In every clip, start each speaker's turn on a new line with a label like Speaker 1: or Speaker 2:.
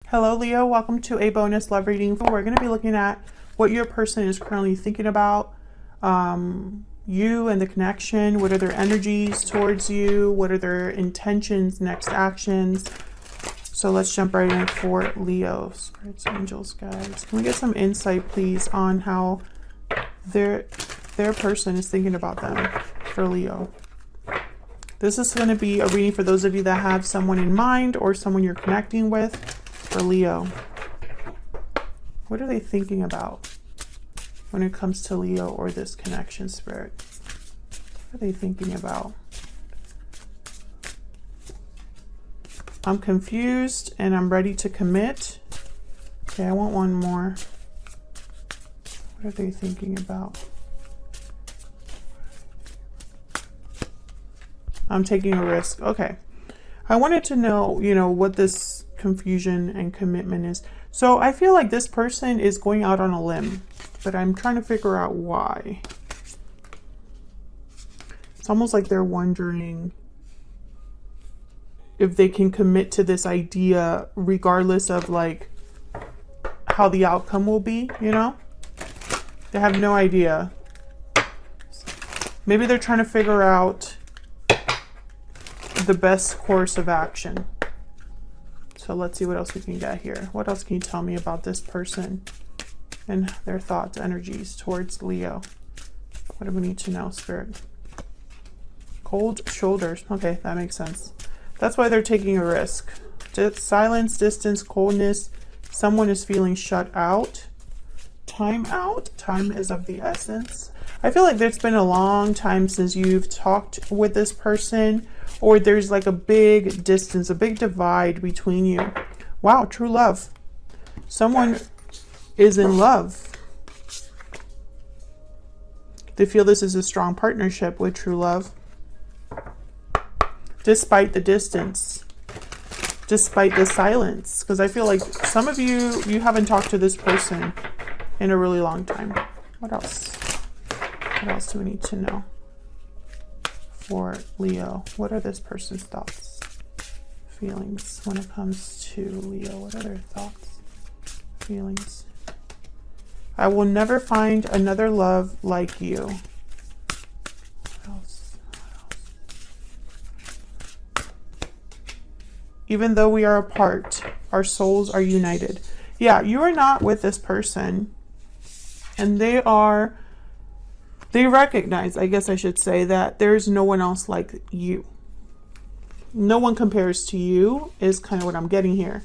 Speaker 1: Hello Leo, welcome to a bonus love reading. We're going to be looking at what your person is currently thinking about, you and the connection. What are their energies towards you? What are their intentions, next actions? So let's jump right in for Leo. Spirits, angels, guides. Can we get some insight, please, on how their person is thinking about them for Leo? This is going to be a reading for those of you that have someone in mind or someone you're connecting with. For Leo, what are they thinking about when it comes to Leo or this connection, Spirit? What are they thinking about? I'm confused and I'm ready to commit. Okay, I want one more. What are they thinking about? I'm taking a risk. Okay. I wanted to know, what this confusion and commitment is. So I feel like this person is going out on a limb, but I'm trying to figure out why. It's almost like they're wondering if they can commit to this idea regardless of like how the outcome will be, They have no idea. Maybe they're trying to figure out the best course of action. So let's see what else we can get here. What else can you tell me about this person and their thoughts, energies towards Leo? What do we need to know, Spirit? Cold shoulders. Okay, that makes sense. That's why they're taking a risk. Silence, distance, coldness. Someone is feeling shut out. Time out. Time is of the essence. I feel like it's been a long time since you've talked with this person, or there's like a big distance, a big divide between you. Wow, true love. Someone is in love. They feel this is a strong partnership with true love. Despite the distance. Despite the silence. Because I feel like some of you haven't talked to this person in a really long time. What else? What else do we need to know for Leo? What are this person's thoughts, feelings when it comes to Leo? What are their thoughts, feelings? I will never find another love like you. What else? Even though we are apart, our souls are united. Yeah, you are not with this person, and they recognize, I guess I should say, that there's no one else like you. No one compares to you is kind of what I'm getting here.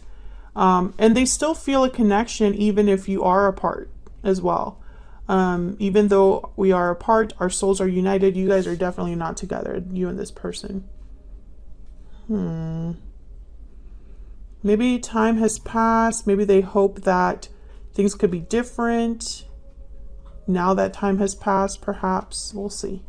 Speaker 1: And they still feel a connection even if you are apart as well. Even though we are apart, our souls are united. You guys are definitely not together, you and this person. Maybe time has passed. Maybe they hope that things could be different. Now that time has passed, perhaps. We'll see.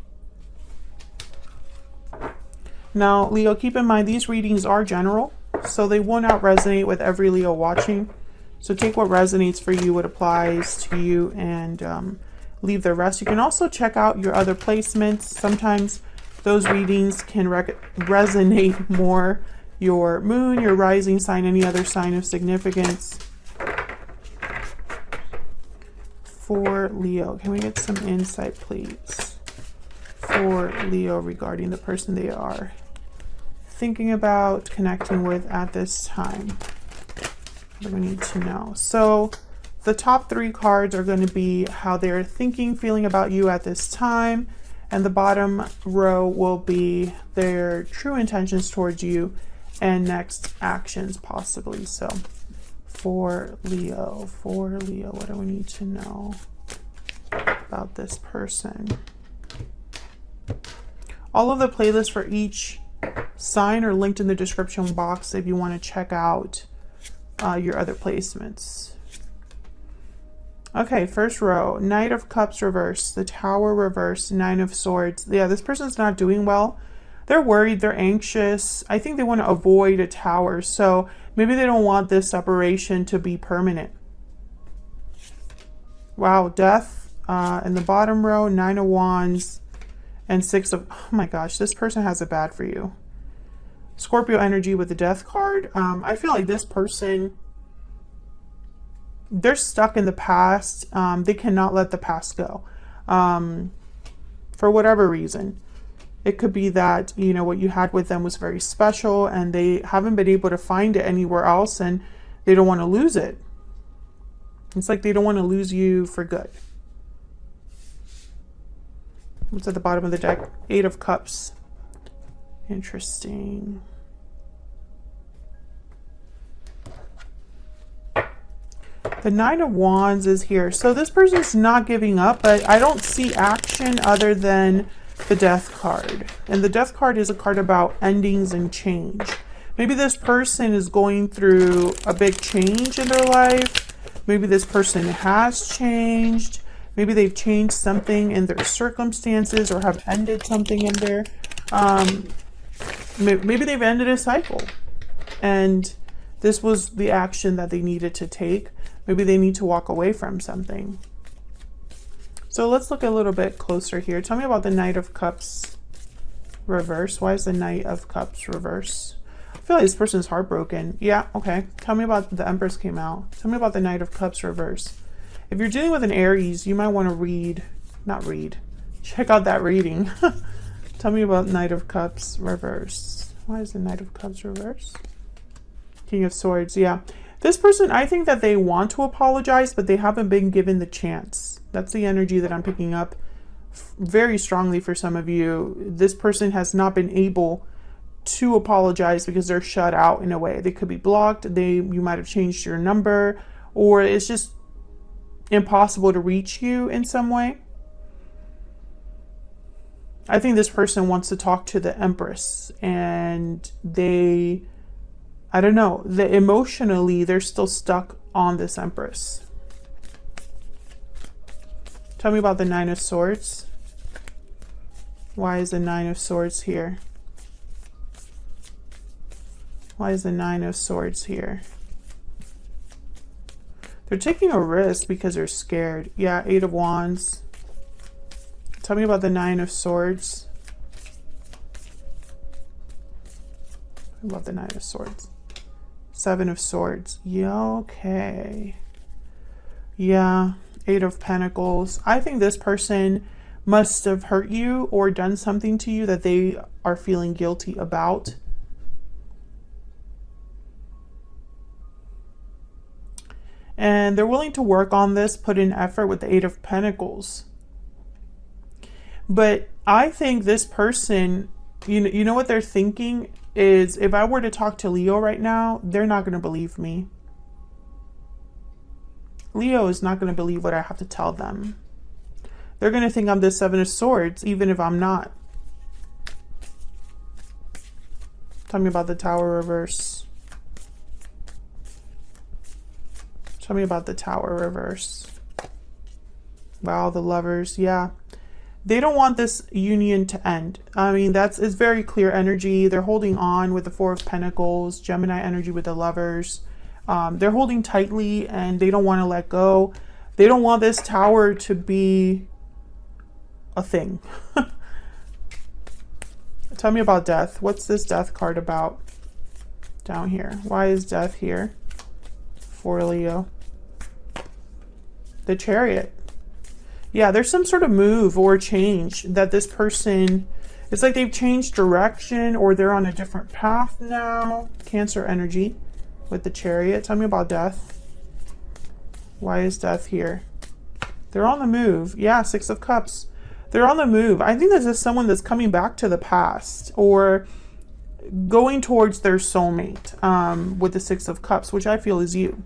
Speaker 1: Now, Leo, keep in mind, these readings are general, so they will not resonate with every Leo watching. So take what resonates for you, what applies to you, and leave the rest. You can also check out your other placements. Sometimes those readings can resonate more. Your moon, your rising sign, any other sign of significance. For Leo, can we get some insight, please, for Leo regarding the person they are thinking about, connecting with at this time? What do we need to know? So the top three cards are going to be how they're thinking, feeling about you at this time, and the bottom row will be their true intentions towards you and next actions possibly. So for Leo, what do we need to know about this person? All of the playlists for each sign are linked in the description box if you want to check out your other placements. Okay, first row, Knight of Cups reverse, the Tower reverse, Nine of Swords. Yeah, this person's not doing well. They're worried, they're anxious. I think they want to avoid a tower, so maybe they don't want this separation to be permanent. Wow, Death in the bottom row, Nine of Wands, and Six of... Oh my gosh, this person has it bad for you. Scorpio energy with the Death card. I feel like this person they're stuck in the past. They cannot let the past go for whatever reason. It could be that, you know, what you had with them was very special and they haven't been able to find it anywhere else, and they don't want to lose it. It's like they don't want to lose you for good. What's at the bottom of the deck? 8 of Cups. Interesting. The 9 of Wands is here. So this person's not giving up, but I don't see action other than the Death card. And the Death card is a card about endings and change. Maybe this person is going through a big change in their life. Maybe this person has changed. Maybe they've changed something in their circumstances or have ended something in their... maybe they've ended a cycle. And this was the action that they needed to take. Maybe they need to walk away from something. So let's look a little bit closer here. Tell me about the Knight of Cups reverse. Why is the Knight of Cups reverse? I feel like this person is heartbroken. Yeah, okay. Tell me about the Empress came out. Tell me about the Knight of Cups reverse. If you're dealing with an Aries, you might want to check out that reading. Tell me about Knight of Cups reverse. Why is the Knight of Cups reverse? King of Swords, yeah. This person, I think that they want to apologize, but they haven't been given the chance. That's the energy that I'm picking up very strongly for some of you. This person has not been able to apologize because they're shut out in a way. They could be blocked. You might have changed your number, or it's just impossible to reach you in some way. I think this person wants to talk to the Empress, and I don't know, emotionally, they're still stuck on this Empress. Tell me about the Nine of Swords. Why is the Nine of Swords here? Why is the Nine of Swords here? They're taking a risk because they're scared. Yeah, 8 of Wands. Tell me about the Nine of Swords. I love the Nine of Swords. 7 of Swords. Yeah, okay. Yeah, 8 of Pentacles. I think this person must have hurt you or done something to you that they are feeling guilty about. And they're willing to work on this, put in effort with the 8 of Pentacles. But I think this person, you know what they're thinking is, if I were to talk to Leo right now, they're not going to believe me. Leo is not going to believe what I have to tell them. They're going to think I'm the 7 of Swords, even if I'm not. Tell me about the Tower reverse. Tell me about the Tower reverse. Wow, the Lovers, yeah. They don't want this union to end. I mean, it's very clear energy. They're holding on with the 4 of Pentacles, Gemini energy with the Lovers. They're holding tightly and they don't want to let go. They don't want this Tower to be a thing. Tell me about Death. What's this Death card about down here? Why is Death here for Leo? The Chariot. Yeah, there's some sort of move or change that this person, it's like they've changed direction or they're on a different path now. Cancer energy with the Chariot. Tell me about Death. Why is Death here? They're on the move. Yeah, 6 of Cups. They're on the move. I think this is someone that's coming back to the past or going towards their soulmate with the 6 of Cups, which I feel is you.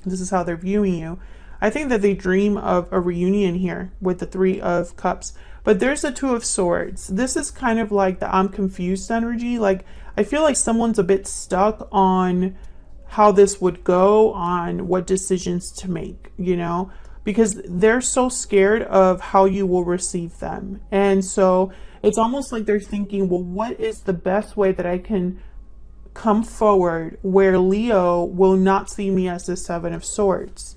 Speaker 1: This is how they're viewing you. I think that they dream of a reunion here with the 3 of Cups. But there's the 2 of Swords. This is kind of like the I'm confused energy. Like, I feel like someone's a bit stuck on how this would go, on what decisions to make, you know? Because they're so scared of how you will receive them. And so it's almost like they're thinking, well, what is the best way that I can come forward where Leo will not see me as the 7 of Swords?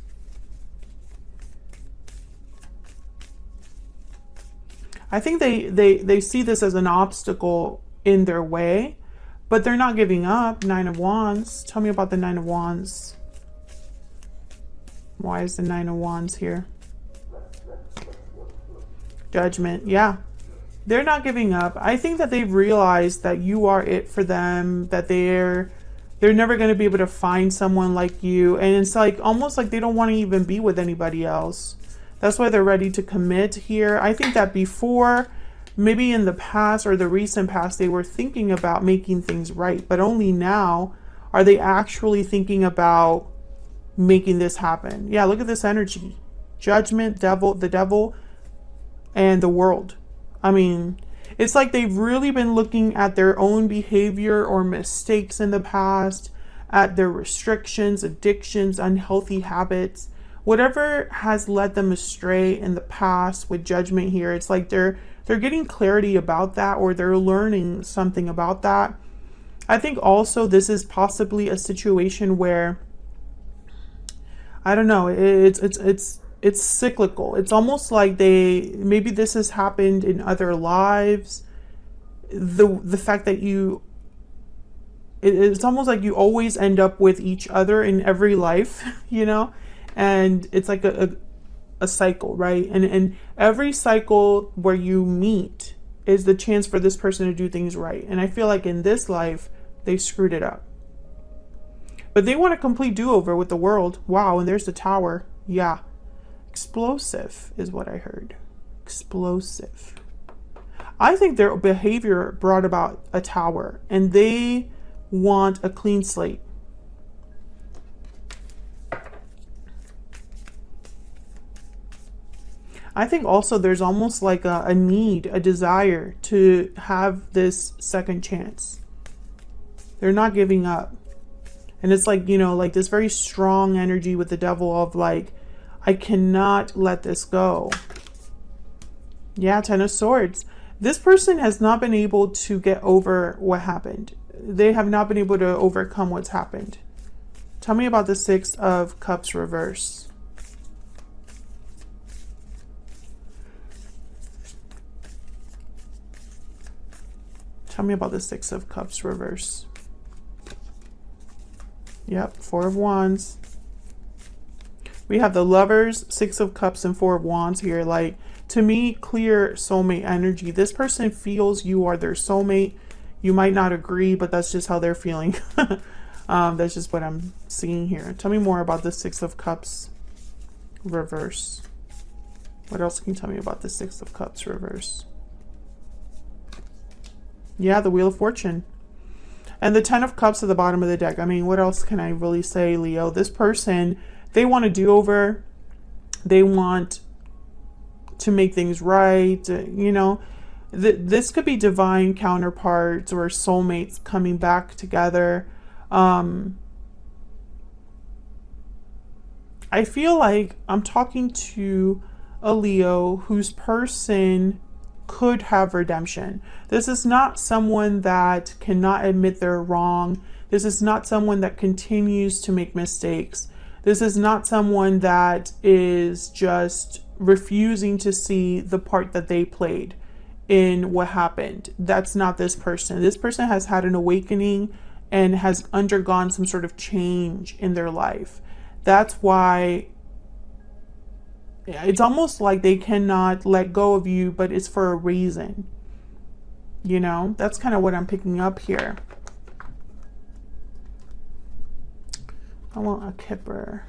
Speaker 1: I think they see this as an obstacle in their way, but they're not giving up. 9 of Wands. Tell me about the 9 of Wands. Why is the Nine of Wands here? Judgment. Yeah. They're not giving up. I think that they've realized that you are it for them, that they're never going to be able to find someone like you. And it's like almost like they don't want to even be with anybody else. That's why they're ready to commit here. I think that before, maybe in the past or the recent past, they were thinking about making things right. But only now are they actually thinking about making this happen. Yeah, look at this energy. Judgment, devil, the devil, and the world. I mean, it's like they've really been looking at their own behavior or mistakes in the past, at their restrictions, addictions, unhealthy habits, whatever has led them astray in the past with judgment here. It's like they're getting clarity about that, or they're learning something about that. I think also this is possibly a situation where, I don't know, it's cyclical. It's almost like maybe this has happened in other lives. The fact that it's almost like you always end up with each other in every life, you know, and it's like a cycle, right? And every cycle where you meet is the chance for this person to do things right. And I feel like in this life, they screwed it up. But they want a complete do-over with the world. Wow, and there's the Tower. Yeah. Explosive is what I heard. Explosive. I think their behavior brought about a Tower, and they want a clean slate. I think also there's almost like a need, a desire to have this second chance. They're not giving up. And it's like, you know, like this very strong energy with the devil of like, I cannot let this go. Yeah, Ten of Swords. This person has not been able to get over what happened. They have not been able to overcome what's happened. Tell me about the Six of Cups reverse. Tell me about the Six of Cups reverse. Yep, Four of Wands. We have the Lovers, Six of Cups, and Four of Wands here. Like, to me, clear soulmate energy. This person feels you are their soulmate. You might not agree, but that's just how they're feeling. That's just what I'm seeing here. Tell me more about the Six of Cups reverse. What else can you tell me about the Six of Cups reverse? Yeah, the Wheel of Fortune. And the Ten of Cups at the bottom of the deck. I mean, what else can I really say, Leo? This person, they want a do-over. They want to make things right. You know, this could be divine counterparts or soulmates coming back together. I feel like I'm talking to a Leo whose person could have redemption. This is not someone that cannot admit they're wrong. This is not someone that continues to make mistakes. This is not someone that is just refusing to see the part that they played in what happened. That's not this person. This person has had an awakening and has undergone some sort of change in their life. That's why it's almost like they cannot let go of you, but it's for a reason. You know, that's kind of what I'm picking up here. I want a Kipper.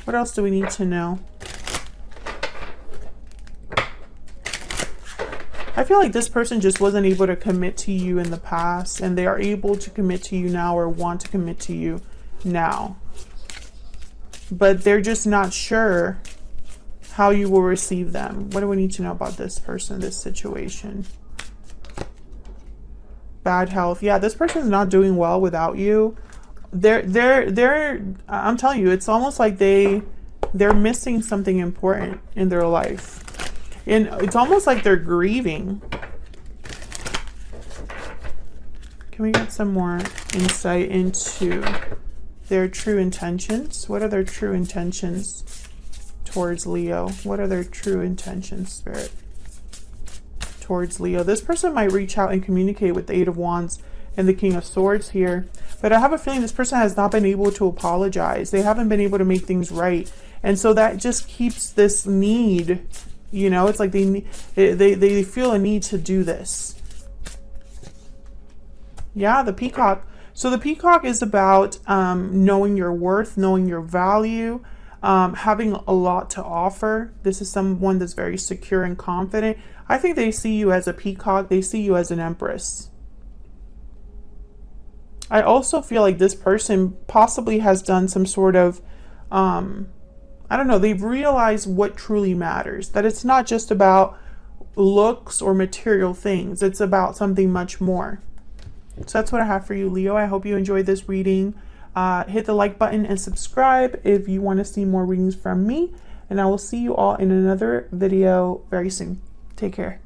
Speaker 1: What else do we need to know? I feel like this person just wasn't able to commit to you in the past, and they are able to commit to you now, or want to commit to you now. But they're just not sure how you will receive them. What do we need to know about this person, this situation? Bad health. Yeah, this person's not doing well without you. I'm telling you, it's almost like they're missing something important in their life. And it's almost like they're grieving. Can we get some more insight into their true intentions? What are their true intentions towards Leo? What are their true intentions, Spirit, towards Leo? This person might reach out and communicate with the Eight of Wands and the King of Swords here. But I have a feeling this person has not been able to apologize. They haven't been able to make things right. And so that just keeps this need, you know, it's like they feel a need to do this. Yeah, the Peacock. So the Peacock is about knowing your worth, knowing your value, having a lot to offer. This is someone that's very secure and confident. I think they see you as a peacock. They see you as an empress. I also feel like this person possibly has done some sort of, I don't know, they've realized what truly matters. That it's not just about looks or material things. It's about something much more. So that's what I have for you, Leo. I hope you enjoyed this reading. Hit the like button and subscribe if you want to see more readings from me. And I will see you all in another video very soon. Take care.